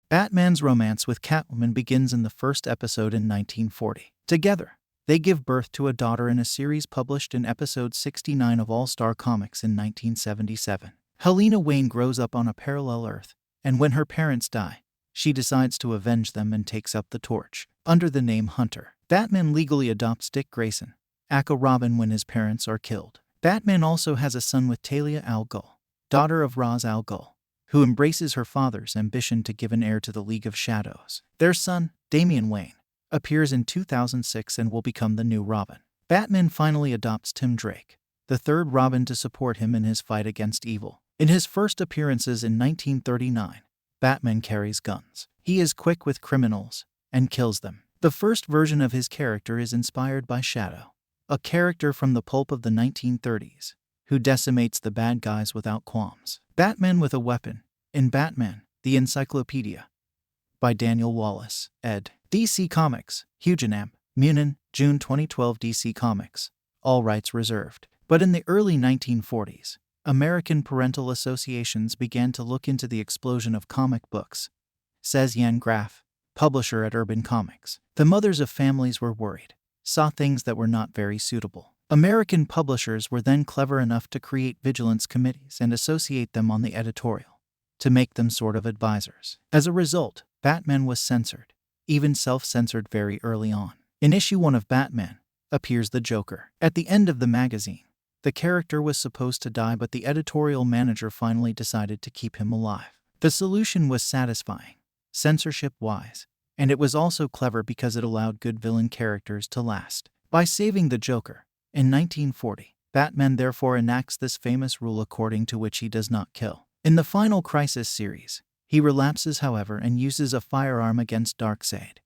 Batman's romance with Catwoman begins in the first episode in 1940. Together, they give birth to a daughter in a series published in episode 69 of All-Star Comics in 1977. Helena Wayne grows up on a parallel Earth, and when her parents die, she decides to avenge them and takes up the torch. Under the name Hunter, Batman legally adopts Dick Grayson, aka Robin, when his parents are killed. Batman also has a son with Talia Al Ghul, daughter of Ra's al Ghul, who embraces her father's ambition to give an heir to the League of Shadows. Their son, Damian Wayne, appears in 2006 and will become the new Robin. Batman finally adopts Tim Drake, the third Robin, to support him in his fight against evil. In his first appearances in 1939, Batman carries guns. He is quick with criminals and kills them. The first version of his character is inspired by Shadow, a character from the pulp of the 1930s, who decimates the bad guys without qualms. Batman with a Weapon, in Batman, the Encyclopedia, by Daniel Wallace, ed. DC Comics, Hugenamp, Munin, June 2012. DC Comics, all rights reserved. But in the early 1940s, American parental associations began to look into the explosion of comic books, says Jan Graff, publisher at Urban Comics. The mothers of families were worried, saw things that were not very suitable. American publishers were then clever enough to create vigilance committees and associate them on the editorial, to make them sort of advisors. As a result, Batman was censored, even self-censored very early on. In issue 1 of Batman, appears the Joker. At the end of the magazine, the character was supposed to die, but the editorial manager finally decided to keep him alive. The solution was satisfying, censorship-wise, and it was also clever because it allowed good villain characters to last. By saving the Joker, in 1940, Batman therefore enacts this famous rule according to which he does not kill. In the Final Crisis series, he relapses, however, and uses a firearm against Darkseid,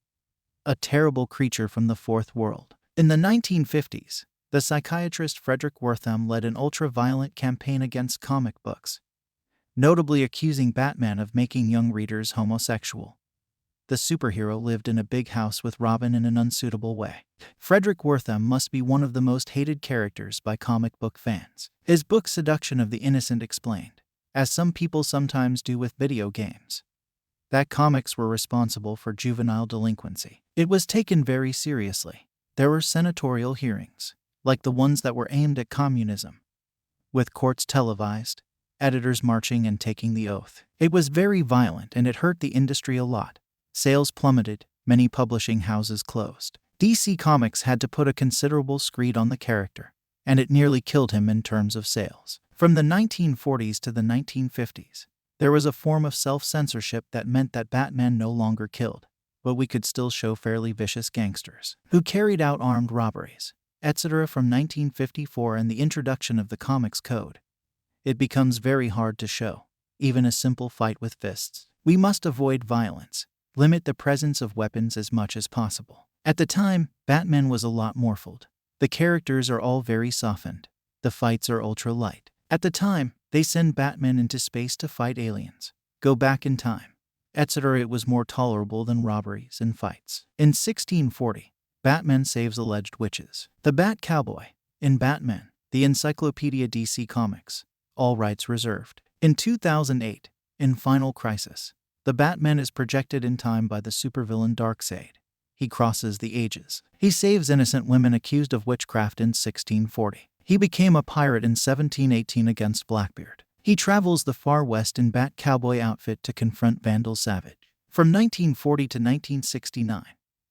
a terrible creature from the Fourth World. In the 1950s, the psychiatrist Frederick Wertham led an ultra-violent campaign against comic books, notably accusing Batman of making young readers homosexual. The superhero lived in a big house with Robin in an unsuitable way. Frederick Wertham must be one of the most hated characters by comic book fans. His book Seduction of the Innocent explained, as some people sometimes do with video games, that comics were responsible for juvenile delinquency. It was taken very seriously. There were senatorial hearings, like the ones that were aimed at communism, with courts televised, editors marching and taking the oath. It was very violent and it hurt the industry a lot. Sales plummeted, many publishing houses closed. DC Comics had to put a considerable screed on the character, and it nearly killed him in terms of sales. From the 1940s to the 1950s, there was a form of self-censorship that meant that Batman no longer killed, but we could still show fairly vicious gangsters who carried out armed robberies, etc. From 1954 and the introduction of the Comics Code, it becomes very hard to show, even a simple fight with fists. We must avoid violence, limit the presence of weapons as much as possible. At the time, Batman was a lot morphled. The characters are all very softened. The fights are ultra-light. At the time, they send Batman into space to fight aliens, go back in time, etc. It was more tolerable than robberies and fights. In 1640, Batman saves alleged witches. The Bat Cowboy, in Batman, the Encyclopedia DC Comics, all rights reserved. In 2008, in Final Crisis, the Batman is projected in time by the supervillain Darkseid. He crosses the ages. He saves innocent women accused of witchcraft in 1640. He became a pirate in 1718 against Blackbeard. He travels the far west in Bat Cowboy outfit to confront Vandal Savage. From 1940 to 1969,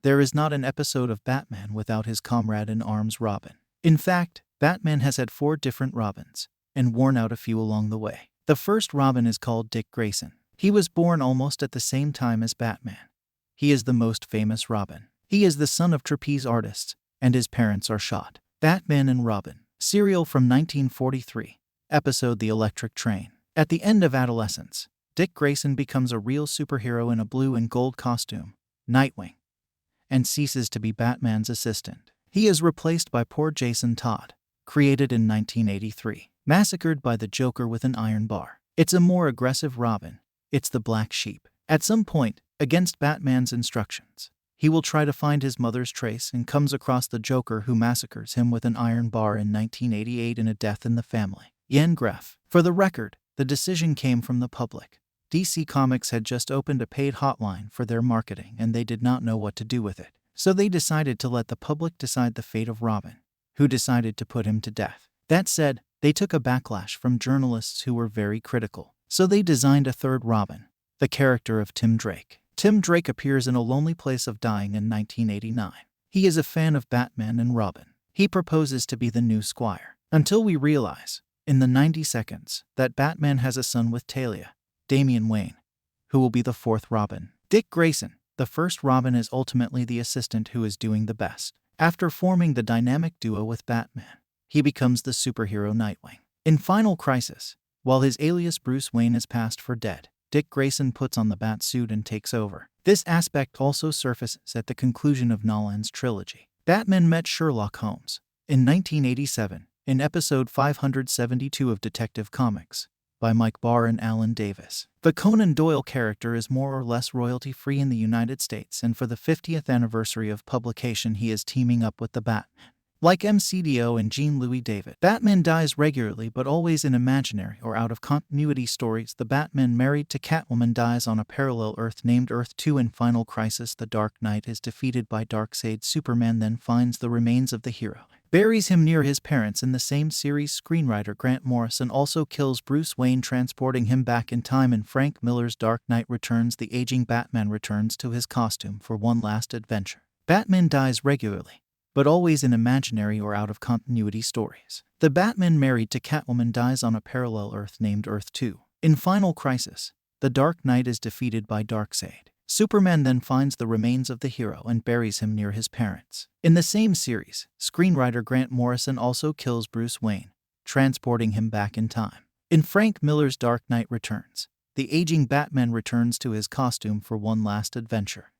there is not an episode of Batman without his comrade in arms Robin. In fact, Batman has had 4 different Robins, and worn out a few along the way. The first Robin is called Dick Grayson. He was born almost at the same time as Batman. He is the most famous Robin. He is the son of trapeze artists, and his parents are shot. Batman and Robin. Serial from 1943. Episode The Electric Train. At the end of adolescence, Dick Grayson becomes a real superhero in a blue and gold costume, Nightwing, and ceases to be Batman's assistant. He is replaced by poor Jason Todd, created in 1983, massacred by the Joker with an iron bar. It's a more aggressive Robin. It's the black sheep. At some point, against Batman's instructions, he will try to find his mother's trace and comes across the Joker, who massacres him with an iron bar in 1988 in A Death in the Family. Jan Graff. For the record, the decision came from the public. DC Comics had just opened a paid hotline for their marketing and they did not know what to do with it. So they decided to let the public decide the fate of Robin, who decided to put him to death. That said, they took a backlash from journalists who were very critical. So they designed a third Robin, the character of Tim Drake. Tim Drake appears in A Lonely Place of Dying in 1989. He is a fan of Batman and Robin. He proposes to be the new Squire. Until we realize, in the 90 seconds, that Batman has a son with Talia, Damian Wayne, who will be the fourth Robin. Dick Grayson, the first Robin, is ultimately the assistant who is doing the best. After forming the dynamic duo with Batman, he becomes the superhero Nightwing. In Final Crisis, while his alias Bruce Wayne is passed for dead, Dick Grayson puts on the bat suit and takes over. This aspect also surfaces at the conclusion of Nolan's trilogy. Batman met Sherlock Holmes in 1987 in episode 572 of Detective Comics by Mike Barr and Alan Davis. The Conan Doyle character is more or less royalty-free in the United States, and for the 50th anniversary of publication he is teaming up with the Batman. Like MCDO and Jean-Louis David, Batman dies regularly but always in imaginary or out-of-continuity stories. The Batman married to Catwoman dies on a parallel Earth named Earth 2. In Final Crisis, the Dark Knight is defeated by Darkseid. Superman then finds the remains of the hero, buries him near his parents. In the same series, screenwriter Grant Morrison also kills Bruce Wayne, transporting him back in time. In Frank Miller's Dark Knight Returns, the aging Batman returns to his costume for one last adventure. Batman dies regularly, but always in imaginary or out-of-continuity stories. The Batman married to Catwoman dies on a parallel Earth named Earth 2. In Final Crisis, the Dark Knight is defeated by Darkseid. Superman then finds the remains of the hero and buries him near his parents. In the same series, screenwriter Grant Morrison also kills Bruce Wayne, transporting him back in time. In Frank Miller's Dark Knight Returns, the aging Batman returns to his costume for one last adventure.